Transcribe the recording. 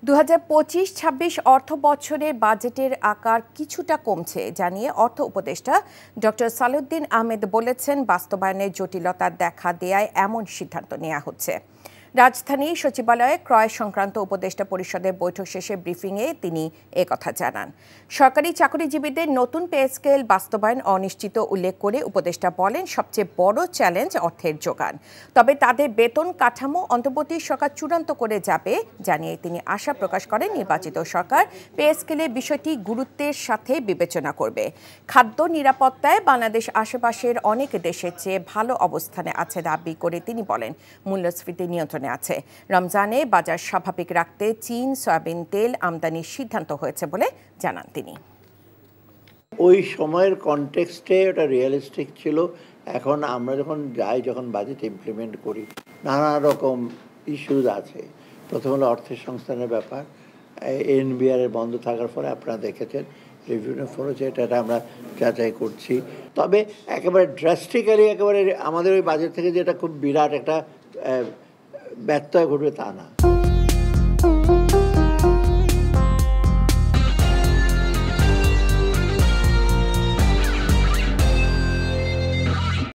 ২০২৫-২৬ অর্থ বছরের বাজেটের আকার কিছুটা কমছে জানিয়ে অর্থ উপদেষ্টা ডক্টর সালেউদ্দিন আহমেদ বলেছেন, বাস্তবায়নের জটিলতা দেখা দেয়ায় এমন সিদ্ধান্ত নেওয়া হচ্ছে। রাজধানীর সচিবালয়ে ক্রয় সংক্রান্ত উপদেষ্টা পরিষদের বৈঠক শেষে ব্রিফিংয়ে তিনি একথা জানান। সরকারি চাকরিজীবীদের নতুন পে স্কেল বাস্তবায়ন অনিশ্চিত উল্লেখ করে উপদেষ্টা বলেন, সবচেয়ে বড় চ্যালেঞ্জ অর্থের জোগান। তবে তাদের বেতন কাঠামো অন্তর্বর্তী সরকার চূড়ান্ত করে যাবে জানিয়ে তিনি আশা প্রকাশ করেন, নির্বাচিত সরকার পে স্কেলের বিষয়টি গুরুত্বের সাথে বিবেচনা করবে। খাদ্য নিরাপত্তায় বাংলাদেশ আশেপাশের অনেক দেশের চেয়ে ভালো অবস্থানে আছে দাবি করে তিনি বলেন, মূল্যস্ফীতি নিয়ন্ত্রণে আছে। রমজানে বাজার স্বাভাবিক রাখতে চীন সয়াবিন তেল আমদানির সিদ্ধান্ত হয়েছে বলে জানান তিনি। ওই সময়ের কনটেক্সটে ওটা রিয়েলিস্টিক ছিল। এখন আমরা যখন বাজেট ইমপ্লিমেন্ট করি, নানা রকম ইস্যুজ আছে। প্রথম হলো অর্থের সংস্থানের ব্যাপার। এনবিআর এর বন্ধ থাকার ফলে আপনারা দেখেছেন রিভিউর ফলে এটা আমরা যাচাই করছি। তবে একেবারে ড্রাস্টিক্যালি আমাদের ওই বাজেট থেকে যেটা খুব বিরাট একটা ব্যত্যয় ঘটবে তা না।